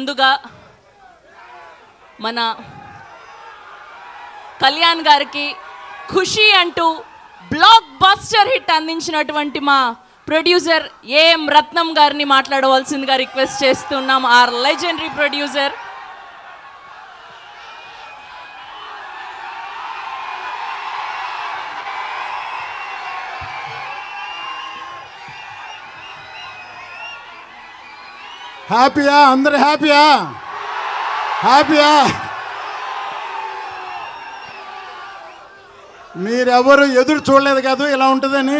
ముందుగా మన కళ్యాణ్ గారికి ఖుషి అంటూ బ్లాక్ బస్టర్ హిట్ అందించినటువంటి మా ప్రొడ్యూసర్ ఏఎం రత్నం గారిని మాట్లాడవలసిందిగా రిక్వెస్ట్ చేస్తున్నాం. Our legendary producer. హ్యాపీయా? అందరు హ్యాపీయా? హ్యాపీయా? మీరెవరు ఎదురు చూడలేదు కాదు ఇలా ఉంటుందని.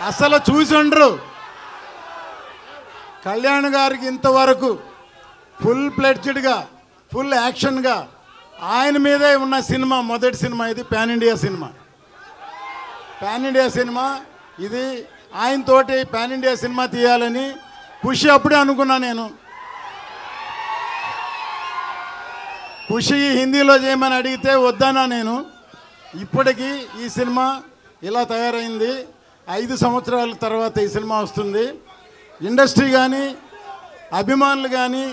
అసలు చూసి ఉండరు. కళ్యాణ్ గారికి ఇంతవరకు ఫుల్ ప్లెడ్జ్డ్గా ఫుల్ యాక్షన్గా ఆయన మీదే ఉన్న సినిమా మొదటి సినిమా ఇది. Pan India cinema. Pan India cinema ఇది. ఆయనతోటి పాన్ ఇండియా సినిమా తీయాలని ఖుషి అప్పుడే అనుకున్నా నేను. ఖుషి హిందీలో చేయమని అడిగితే వద్దనా నేను. ఇప్పటికీ ఈ సినిమా ఇలా తయారైంది. 5 సంవత్సరాల తర్వాత ఈ సినిమా వస్తుంది. ఇండస్ట్రీ కానీ అభిమానులు కానీ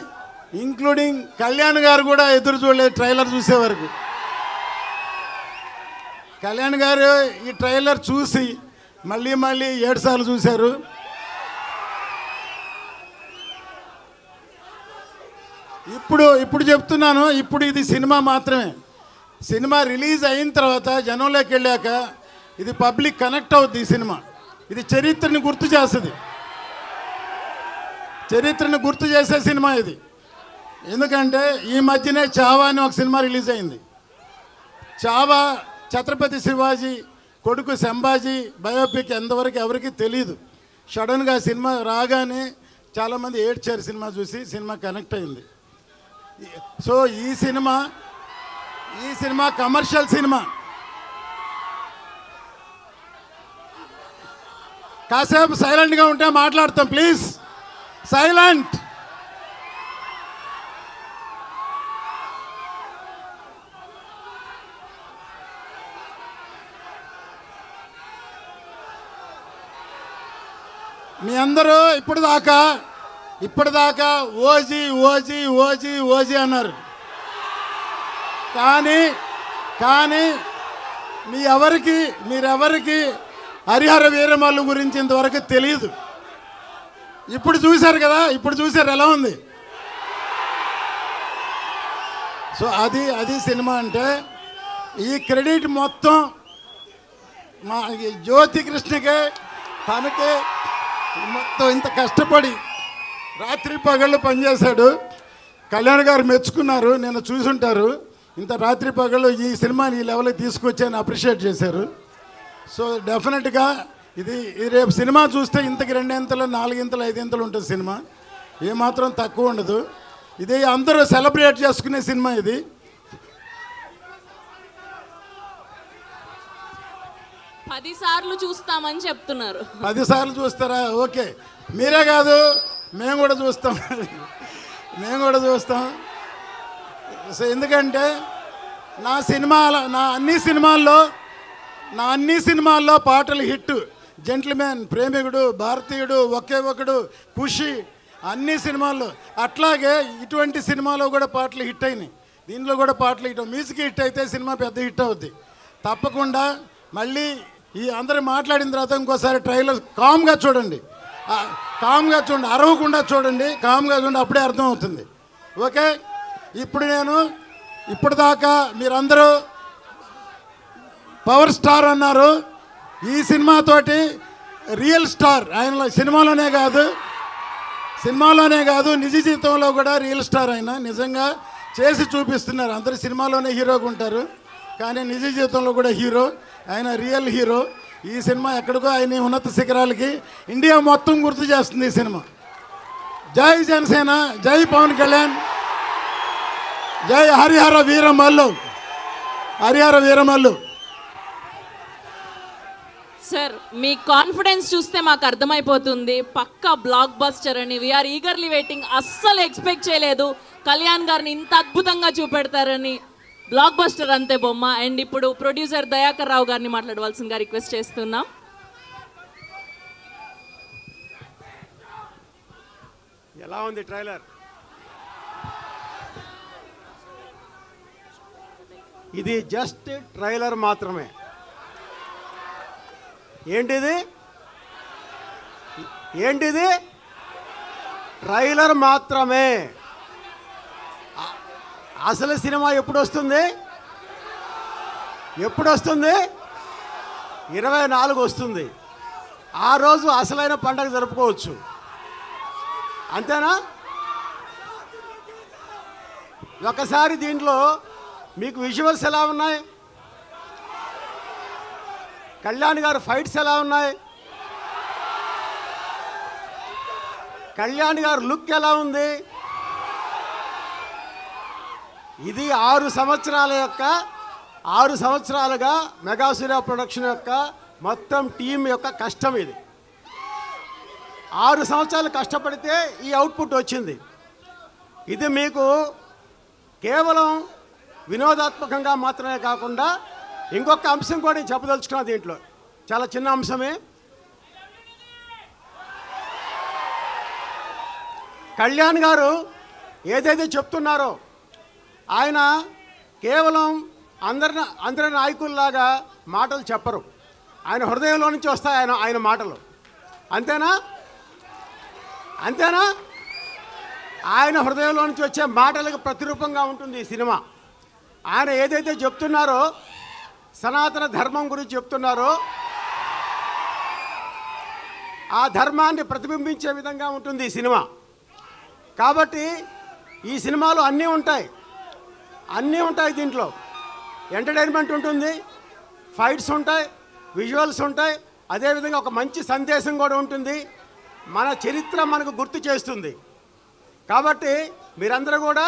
ఇంక్లూడింగ్ కళ్యాణ్ గారు కూడా ఎదురు చూడలేదు ట్రైలర్ చూసే వరకు. కళ్యాణ్ గారు ఈ ట్రైలర్ చూసి మళ్ళీ 7 సార్లు చూశారు. ఇప్పుడు చెప్తున్నాను, ఇప్పుడు ఇది సినిమా మాత్రమే. సినిమా రిలీజ్ అయిన తర్వాత జనంలోకి వెళ్ళాక ఇది పబ్లిక్ కనెక్ట్ అవుద్ది. ఈ సినిమా ఇది చరిత్రని గుర్తు చేస్తుంది. చరిత్రను గుర్తు చేసే సినిమా ఇది. ఎందుకంటే ఈ మధ్యనే చావా అని ఒక సినిమా రిలీజ్ అయింది. చావా ఛత్రపతి శివాజీ కొడుకు సంభాజీ బయోపిక్ ఎంతవరకు ఎవరికి తెలియదు. సడన్గా సినిమా రాగానే చాలామంది ఏడ్చారు సినిమా చూసి. సినిమా కనెక్ట్ అయింది. సో ఈ సినిమా కమర్షియల్ సినిమా. కాసేపు సైలెంట్గా ఉంటే మాట్లాడతాం ప్లీజ్. సైలెంట్. మీ అందరూ ఇప్పటిదాకా ఓజీ ఓజీ ఓజీ ఓజీ అన్నారు. కానీ మీరెవరికి హరిహర వీరమల్లు గురించి ఇంతవరకు తెలియదు. ఇప్పుడు చూశారు కదా. ఇప్పుడు చూశారు ఎలా ఉంది. సో అది సినిమా అంటే. ఈ క్రెడిట్ మొత్తం మా జ్యోతి కృష్ణకే, తనకే. మొత్తం ఇంత కష్టపడి రాత్రి పగళ్ళు పనిచేశాడు. కళ్యాణ్ గారు మెచ్చుకున్నారు, నేను చూసుంటారు. ఇంత రాత్రి పగళ్ళు ఈ సినిమాని ఈ లెవెల్కి తీసుకొచ్చాయని అప్రిషియేట్ చేశారు. సో డెఫినెట్గా ఇది రేపు సినిమా చూస్తే ఇంతకి 2 ఇంతలు 4 ఇంతలు 5 ఇంతలు ఉంటుంది సినిమా. ఏమాత్రం తక్కువ ఉండదు. ఇది అందరూ సెలబ్రేట్ చేసుకునే సినిమా ఇది. పది సార్లు చూస్తామని చెప్తున్నారు. 10 సార్లు చూస్తారా? ఓకే. మీరే కాదు, మేము కూడా చూస్తాం. సో ఎందుకంటే నా అన్ని సినిమాల్లో పాటలు హిట్. జెంట్ల్మెన్, ప్రేమికుడు, భారతీయుడు, ఒకే ఒకడు, ఖుషి, అన్ని సినిమాల్లో. అట్లాగే ఇటువంటి సినిమాలో కూడా పాటలు హిట్ అయినాయి. దీనిలో కూడా పాటలు హిట్. మ్యూజిక్ హిట్ అయితే సినిమా పెద్ద హిట్ అవుద్ది తప్పకుండా. మళ్ళీ ఈ అందరూ మాట్లాడిన తర్వాత ఇంకోసారి ట్రైలర్ కామ్గా చూడండి. అరవకుండా చూడండి. కామ్గా చూడండి. అప్పుడే అర్థం అవుతుంది. ఓకే. ఇప్పటిదాకా మీరందరూ పవర్ స్టార్ అన్నారు. ఈ సినిమాతోటి రియల్ స్టార్. ఆయన సినిమాలోనే కాదు నిజ జీవితంలో కూడా రియల్ స్టార్. ఆయన నిజంగా చేసి చూపిస్తున్నారు. అందరూ సినిమాలోనే హీరోగా ఉంటారు, కానీ నిజ జీవితంలో కూడా హీరో. ఆయన రియల్ హీరో. ఈ సినిమా ఎక్కడికో ఆయన ఉన్నత శిఖరాలకి ఇండియా మొత్తం గుర్తు చేస్తుంది ఈ సినిమా. జై జనసేన, జై పవన్ కళ్యాణ్, జై హరిహర వీరమల్లు. సార్, మీ కాన్ఫిడెన్స్ చూస్తే మాకు అర్థమైపోతుంది పక్కా బ్లాక్ బస్టర్ అని. We are eagerly waiting. అస్సలు ఎక్స్పెక్ట్ చేయలేదు కళ్యాణ్ గారిని ఇంత అద్భుతంగా చూపెడతారని. బ్లాక్ బస్టర్ అంతే బొమ్మ. అండ్ ఇప్పుడు ప్రొడ్యూసర్ దయాకర్ రావు గారిని మాట్లాడవలసిందిగా రిక్వెస్ట్ చేస్తున్నాం. ఎలా ఉంది ట్రైలర్? ఇది జస్ట్ ట్రైలర్ మాత్రమే. ఏంటిది ఏంటిది ట్రైలర్ మాత్రమే. అసలు సినిమా ఎప్పుడు వస్తుంది? ఎప్పుడు వస్తుంది? 24 వస్తుంది. ఆ రోజు అసలైన పండగ జరుపుకోవచ్చు. అంతేనా? ఒకసారి దీంట్లో మీకు విజువల్స్ ఎలా ఉన్నాయి? కళ్యాణ్ గారు ఫైట్స్ ఎలా ఉన్నాయి? కళ్యాణ్ గారు లుక్ ఎలా ఉంది? ఇది 6 సంవత్సరాలుగా మెగా సూర్య ప్రొడక్షన్ యొక్క మొత్తం టీం యొక్క కష్టం. ఇది 6 సంవత్సరాలు కష్టపడితే ఈ అవుట్పుట్ వచ్చింది. ఇది మీకు కేవలం వినోదాత్మకంగా మాత్రమే కాకుండా ఇంకొక అంశం కూడా నేను చెప్పదలుచుకున్నా. దీంట్లో చాలా చిన్న అంశమే. కళ్యాణ్ గారు ఏదైతే చెప్తున్నారో ఆయన కేవలం అందరి నాయకుల్లాగా మాటలు చెప్పరు. ఆయన హృదయంలో నుంచి వస్తాయి ఆయన మాటలు. అంతేనా? ఆయన హృదయంలో నుంచి వచ్చే మాటలకు ప్రతిరూపంగా ఉంటుంది ఈ సినిమా. ఆయన ఏదైతే చెప్తున్నారో సనాతన ధర్మం గురించి చెప్తున్నారో ఆ ధర్మాన్ని ప్రతిబింబించే విధంగా ఉంటుంది ఈ సినిమా. కాబట్టి ఈ సినిమాలో అన్నీ ఉంటాయి. దీంట్లో ఎంటర్టైన్మెంట్ ఉంటుంది, ఫైట్స్ ఉంటాయి, విజువల్స్ ఉంటాయి, అదేవిధంగా ఒక మంచి సందేశం కూడా ఉంటుంది. మన చరిత్ర మనకు గుర్తు చేస్తుంది. కాబట్టి మీరందరూ కూడా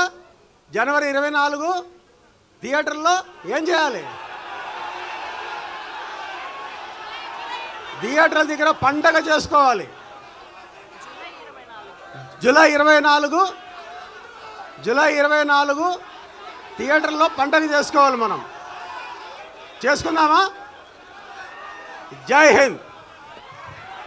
జనవరి 24 థియేటర్లో ఏం చేయాలి? థియేటర్ల దగ్గర పండగ చేసుకోవాలి. జూలై 24 థియేటర్లో పండగ చేసుకోవాలి. మనం చేసుకుందామా? జై Hind.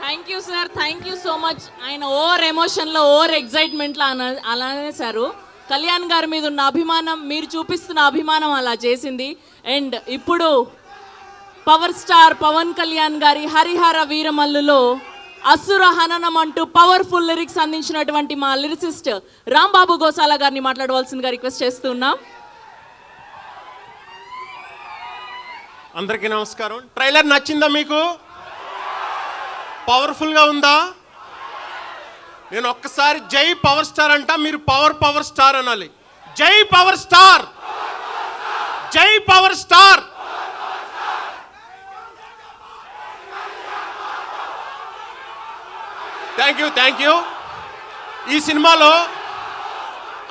Thank you sir, thank you so much. ఆయన ఓవర్ ఎమోషన్లో ఓవర్ ఎగ్జైట్మెంట్లో అలా అనేసారు. కళ్యాణ్ గారి మీద ఉన్న అభిమానం, మీరు చూపిస్తున్న అభిమానం అలా చేసింది. అండ్ ఇప్పుడు పవర్ స్టార్ పవన్ కళ్యాణ్ గారి హరిహర వీరమల్లులో అసుర హననం అంటూ పవర్ఫుల్ లిరిక్స్ అందించినటువంటి మా లిరిసిస్ట్ రాంబాబు గోసాల గారిని మాట్లాడవలసిందిగా రిక్వెస్ట్ చేస్తున్నాం. అందరికీ నమస్కారం. ట్రైలర్ నచ్చిందా మీకు? పవర్ఫుల్గా ఉందా? నేను ఒక్కసారి జై పవర్ స్టార్ అంటా, మీరు పవర్ స్టార్ అనాలి. జై పవర్ స్టార్, జై పవర్ స్టార్. Thank you. ఈ సినిమాలో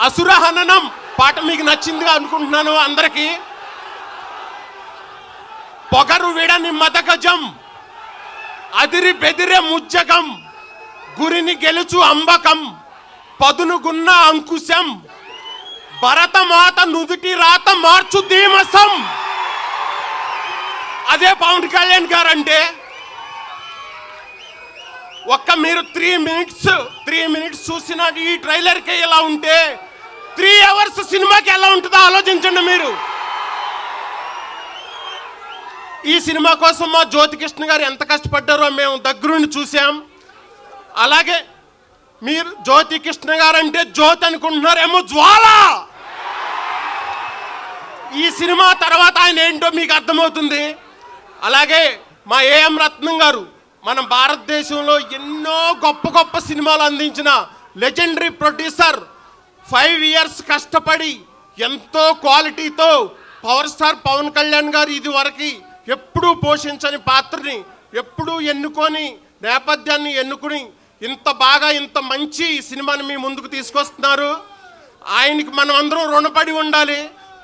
అసుర హననం పాట మీకు నచ్చిందిగా అనుకుంటున్నాను. అందరికీ పొగరు విడని మదగజం, అదిరి బెదిరే ముజ్జగం, గురిని గెలుచు అంబకం, పదునుగున్న అంకుశం, భరతమాత నుదుటి రాత మార్చు ధీమసం. అదే పవన్ కళ్యాణ్ గారు అంటే. ఒక్క మీరు 3 మినిట్స్ చూసిన ఈ ట్రైలర్కి ఎలా ఉంటే 3 అవర్స్ సినిమాకి ఎలా ఉంటుందో ఆలోచించండి మీరు. ఈ సినిమా కోసం మా జ్యోతికృష్ణ గారు ఎంత కష్టపడ్డారో మేము దగ్గరుండి చూసాం. అలాగే మీరు జ్యోతికృష్ణ గారు అంటే జ్యోతి అనుకుంటున్నారేమో, జ్వాల. ఈ సినిమా తర్వాత ఆయన ఏంటో మీకు అర్థమవుతుంది. అలాగే మా ఏఎం రత్నం గారు మన భారతదేశంలో ఎన్నో గొప్ప సినిమాలు అందించిన లెజెండరీ ప్రొడ్యూసర్. 5 ఇయర్స్ కష్టపడి ఎంతో క్వాలిటీతో పవర్ స్టార్ పవన్ కళ్యాణ్ గారు ఇది వరకు ఎప్పుడూ పోషించని పాత్రని ఎప్పుడూ ఎన్నుకొని, నేపథ్యాన్ని ఎన్నుకుని ఇంత బాగా ఇంత మంచి సినిమాని మీ ముందుకు తీసుకొస్తున్నారు. ఆయనకి మనం అందరం రుణపడి ఉండాలి.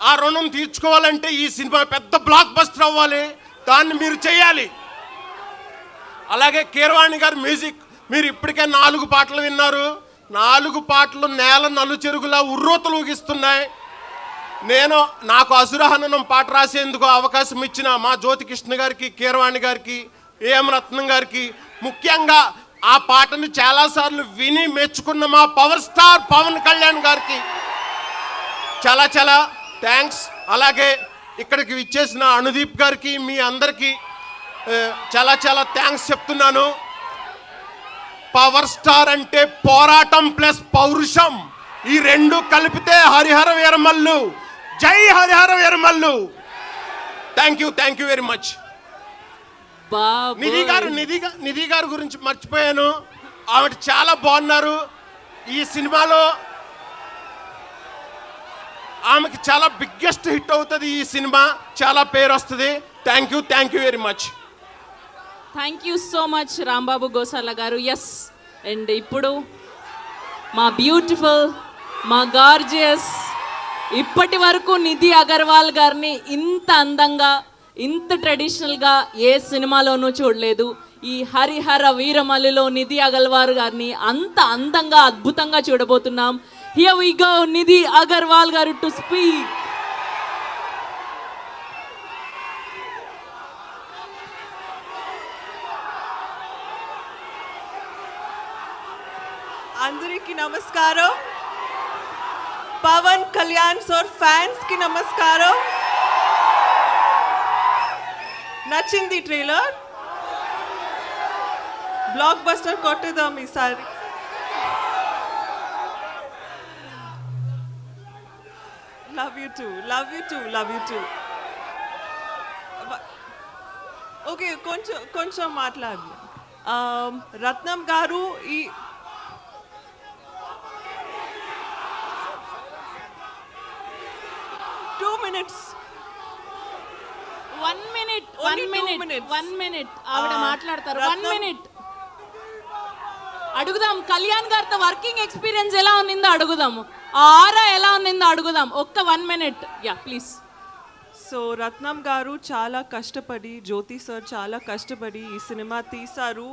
ఆ రుణం తీర్చుకోవాలంటే ఈ సినిమా పెద్ద బ్లాక్ బస్టర్ అవ్వాలి. దాన్ని మీరు చేయాలి. అలాగే కీరవాణి గారి మ్యూజిక్, మీరు ఇప్పటికే 4 పాటలు విన్నారు. 4 పాటలు నేల నలుచెరుగులా ఉర్రూతలు ఊగిస్తున్నాయి. నాకు అసురహననం పాట రాసేందుకు అవకాశం ఇచ్చిన మా జ్యోతికృష్ణ గారికి, కీరవాణి గారికి, ఏఎం రత్నం గారికి, ముఖ్యంగా ఆ పాటను చాలాసార్లు విని మెచ్చుకున్న మా పవర్ స్టార్ పవన్ కళ్యాణ్ గారికి చాలా థ్యాంక్స్. అలాగే ఇక్కడికి విచ్చేసిన అనుదీప్ గారికి మీ అందరికీ చాలా చాలా థ్యాంక్స్ చెప్తున్నాను. పవర్ స్టార్ అంటే పోరాటం ప్లస్ పౌరుషం, ఈ రెండు కలిపితే హరిహర వీరమల్లు. జై Harihara Veeramallu. Thank you very much. Nidhi గారు గురించి మర్చిపోయాను. ఆవిడ చాలా బాగున్నారు. ఈ సినిమాలో ఆమెకి చాలా బిగ్గెస్ట్ హిట్ అవుతుంది. ఈ సినిమా చాలా పేరు వస్తుంది. Thank you very much. Thank you so much Rambabu Gosala గారు. ఎస్, అండ్ ఇప్పుడు మా బ్యూటిఫుల్, మా గార్జియస్, ఇప్పటి వరకు నిధి అగర్వాల్ గారిని ఇంత అందంగా, ఇంత ట్రెడిషనల్గా ఏ సినిమాలోనూ చూడలేదు. ఈ హరిహర వీరమల్లులో నిధి అగర్వాల్ గారిని అంత అందంగా, అద్భుతంగా చూడబోతున్నాం. Here we go, Nidhi Agarwal గారు టు స్పీక్. అందరికీ నమస్కారం. పవన్ కళ్యాణ్ సార్ ఫ్యాన్స్ కి నమస్కారం. నచ్చింది ట్రైలర్? బ్లాక్ బస్టర్ కొట్టేద్దాం ఈసారి. Love you two. ఓకే, కొంచెం మాట్లాడు. రత్నం గారు, ఈ వన్ మినిట్ ఆవిడ మాట్లాడతారు. 1 minute అడుగుదాం. కళ్యాణ్ గారితో వర్కింగ్ ఎక్స్పీరియన్స్ ఎలా ఉన్నిందో అడుగుదాము. ఆరా ఎలా ఉన్నిందో అడుగుదాం. ఒక్క 1 minute. Yeah please. సో రత్నం గారు చాలా కష్టపడి, జ్యోతి సార్ చాలా కష్టపడి ఈ సినిమా తీశారు.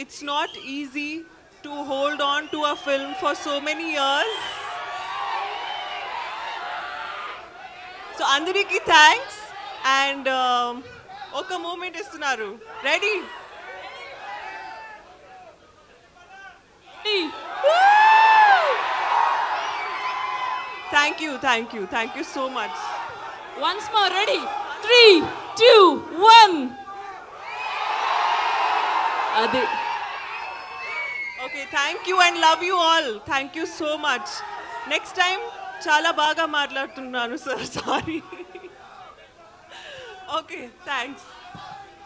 It's not easy to hold on to a film for so many years. So అందరికీ థ్యాంక్స్. అండ్ ఒక మూమెంట్ ఇస్తున్నారు. Ready? Thank you so much. Once more, ready? 3, 2, 1. Adi. Okay, thank you and love you all. Thank you so much. Next time, chala baga maatladutunnanu sir. Sorry. Okay, thanks.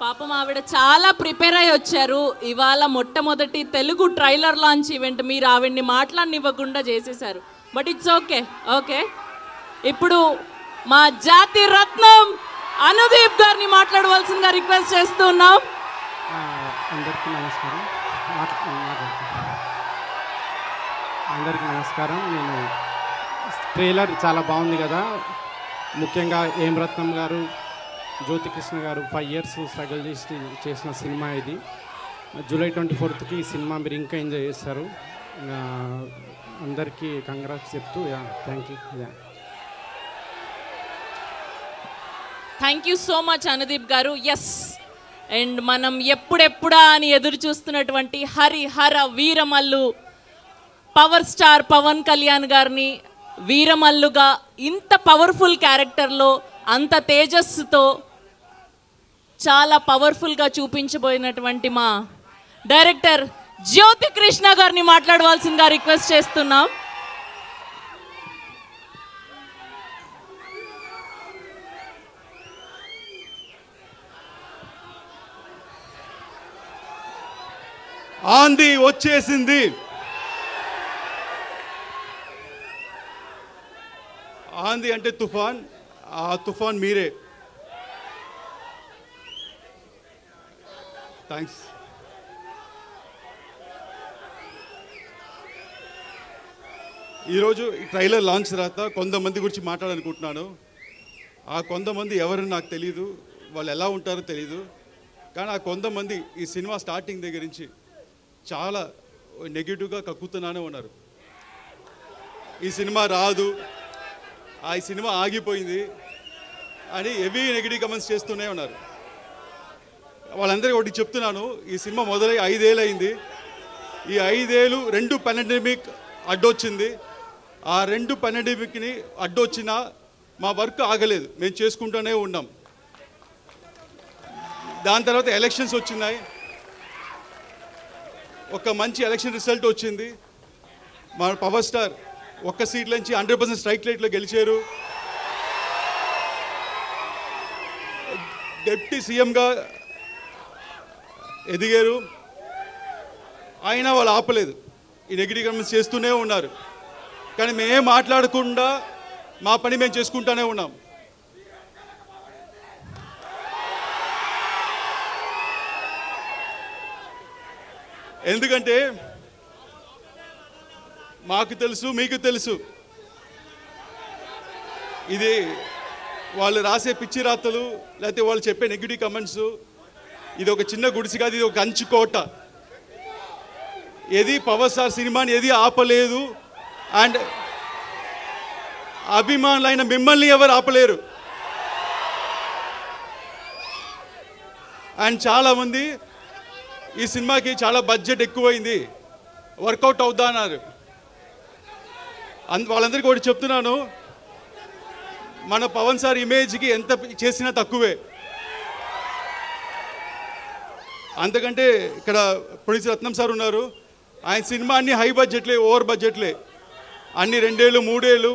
పాపం ఆవిడ చాలా prepare అయ్యి వచ్చారు. ఇవాళ మొట్టమొదటి Telugu trailer launch event మీరు ఆవిడ్ని మాట్లాడనివ్వకుండా చేసేశారు. But it's okay. ఓకే, ఇప్పుడు మా జాతి రత్నం అనుదీప్ గారిని మాట్లాడవలసిందిగా రిక్వెస్ట్ చేస్తున్నాం. అందరికీ నమస్కారం. నేను ట్రైలర్ చాలా బాగుంది కదా. ముఖ్యంగా ఏం రత్నం గారు, జ్యోతి కృష్ణ గారు 5 years స్ట్రగుల్ చేసిన సినిమా ఇది. July 24th ఈ సినిమా మీరు ఇంకా ఎంజాయ్ చేస్తారు. అందరికీ కంగ్రాట్స్ చెప్తూ thank you. Thank you so much Anudeep గారు. ఎస్, అండ్ మనం ఎప్పుడెప్పుడా అని ఎదురు చూస్తున్నటువంటి హరిహర వీరమల్లు పవర్ స్టార్ పవన్ కళ్యాణ్ గారిని వీరమల్లుగా ఇంత పవర్ఫుల్ క్యారెక్టర్లో, అంత తేజస్సుతో చాలా పవర్ఫుల్గా చూపించబోయినటువంటి మా డైరెక్టర్ జ్యోతి కృష్ణ గారిని మాట్లాడవలసిందిగా రిక్వెస్ట్ చేస్తున్నాం. ఆంది వచ్చేసింది. ఆంది అంటే తుఫాన్, ఆ తుఫాన్ మీరే. థ్యాంక్స్. ఈరోజు ఈ ట్రైలర్ లాంచ్ తర్వాత కొంతమంది గురించి మాట్లాడాలనుకుంటున్నాను. ఆ కొంతమంది ఎవరని నాకు తెలీదు, వాళ్ళు ఎలా ఉంటారో తెలీదు. కానీ ఆ కొంతమంది ఈ సినిమా స్టార్టింగ్ దగ్గర నుంచి చాలా నెగిటివ్గా కక్కుతూనే ఉన్నారు. ఈ సినిమా రాదు, ఈ సినిమా ఆగిపోయింది అని హెవీ నెగిటివ్ కమెంట్స్ చేస్తూనే ఉన్నారు. వాళ్ళందరికీ ఒకటి చెప్తున్నాను, ఈ సినిమా మొదలై 5 ఏళ్ళు అయింది. ఈ 5 ఏళ్ళు 2 పాండమిక్ అడ్డొచ్చింది. ఆ 2 పాండమిక్ని అడ్డొచ్చిన మా వర్క్ ఆగలేదు, మేము చేసుకుంటూనే ఉన్నాం. దాని తర్వాత ఎలక్షన్స్ వచ్చినాయి, ఒక మంచి ఎలక్షన్ రిజల్ట్ వచ్చింది. మా పవర్ స్టార్ ఒక్క సీట్ నుంచి 100% స్ట్రైక్ రేట్లో గెలిచారు. డిప్యూటీ సీఎంగా ఎదిగారు. అయినా వాళ్ళు ఆపలేదు, ఈ నెగిటివ్ కమెంట్స్ చేస్తూనే ఉన్నారు. కానీ మేమేం మాట్లాడకుండా మా పని మేము చేసుకుంటూనే ఉన్నాం. ఎందుకంటే మాకు తెలుసు, మీకు తెలుసు, ఇది వాళ్ళు రాసే పిచ్చి రాతలు లేకపోతే వాళ్ళు చెప్పే నెగిటివ్ కమెంట్స్, ఇది ఒక చిన్న గుడిసి కాదు, ఇది ఒక కంచుకోట. ఏది పవర్ స్టార్ సినిమాని ఏది ఆపలేదు. అండ్ అభిమానులైన మిమ్మల్ని ఎవరు ఆపలేరు. అండ్ చాలామంది ఈ సినిమాకి చాలా బడ్జెట్ ఎక్కువైంది, వర్కౌట్ అవుద్దా అన్నారు. వాళ్ళందరికీ ఒకటి చెప్తున్నాను, మన పవన్ సార్ ఇమేజ్కి ఎంత చేసినా తక్కువే. అంతకంటే ఇక్కడ ప్రొడ్యూసర్ రత్నం సార్ ఉన్నారు, ఆయన సినిమా అన్ని హై బడ్జెట్లే, ఓవర్ బడ్జెట్లే, అన్ని 2 ఏళ్ళు 3 ఏళ్ళు.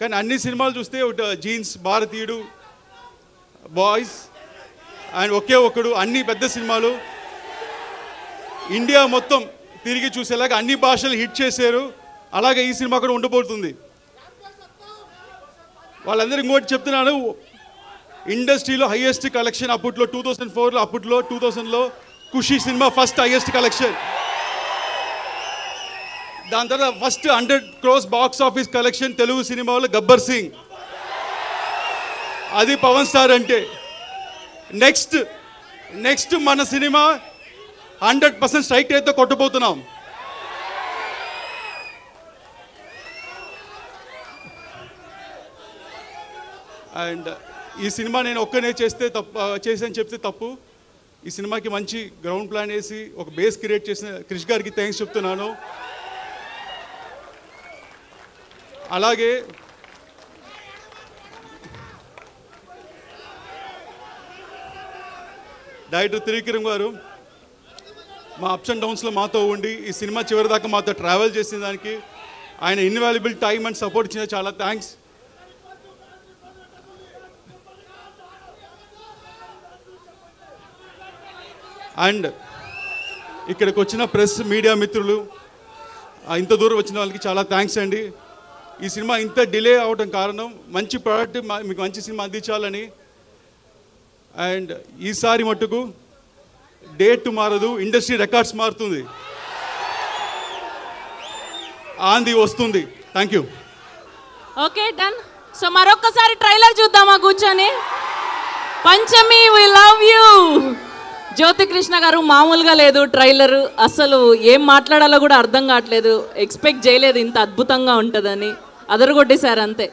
కానీ అన్ని సినిమాలు చూస్తే ఒక జీన్స్, భారతీయుడు, బాయ్స్ అండ్ ఒకే ఒక్కడు, అన్ని పెద్ద సినిమాలు ఇండియా మొత్తం తిరిగి చూసేలాగా అన్ని భాషలు హిట్ చేశారు. అలాగే ఈ సినిమా కూడా ఉండబోతుంది. వాళ్ళందరూ ఇంకోటి చెప్తున్నాను, ఇండస్ట్రీలో హైయెస్ట్ కలెక్షన్ అప్పట్లో 2004లో, అప్పట్లో 2000లో ఖుషి సినిమా ఫస్ట్ హైయెస్ట్ కలెక్షన్. దాని తర్వాత first 100 crores box office collection Telugu సినిమాలో గబ్బర్ సింగ్. అది పవన్ స్టార్ అంటే. నెక్స్ట్ మన సినిమా 100% స్ట్రైక్ రేట్తో కొట్టబోతున్నాం. అండ్ ఈ సినిమా నేను ఒక్కనే చేసాను చెప్తే తప్పు. ఈ సినిమాకి మంచి గ్రౌండ్ ప్లాన్ వేసి ఒక బేస్ క్రియేట్ చేసిన క్రిష్ గారికి థ్యాంక్స్ చెప్తున్నాను. అలాగే డైరెక్టర్ త్రివిక్రమ్ గారు మా అప్స్ అండ్ డౌన్స్లో మాతో ఉండి ఈ సినిమా చివరి దాకా మాతో ట్రావెల్ చేసిన దానికి ఆయన ఇన్వాల్యుబుల్ టైం అండ్ సపోర్ట్ ఇచ్చిన చాలా థ్యాంక్స్. అండ్ ఇక్కడికి వచ్చిన ప్రెస్ మీడియా మిత్రులు, ఇంత దూరం వచ్చిన వాళ్ళకి చాలా థ్యాంక్స్ అండి. ఈ సినిమా ఇంత డిలే అవడం కారణం మంచి ప్రోడక్ట్ మీకు మంచి సినిమా అందించాలని. అండ్ ఈసారి మట్టుకు డేట్ మారదు, ఇండస్ట్రీ రికార్డ్స్ మారుతుంది, ఆంది వస్తుంది. Thank you. Okay done. So మరొక్కసారి ట్రైలర్ చూద్దామా కూర్చొని. పంచమి వి లవ్ యూ. జ్యోతి కృష్ణ గారు మామూలుగా లేదు ట్రైలర్, అసలు ఏం మాట్లాడాలో కూడా అర్థం కావట్లేదు. ఎక్స్పెక్ట్ చేయలేదు ఇంత అద్భుతంగా ఉంటుందని, అదరగొట్టేశారు అంతే.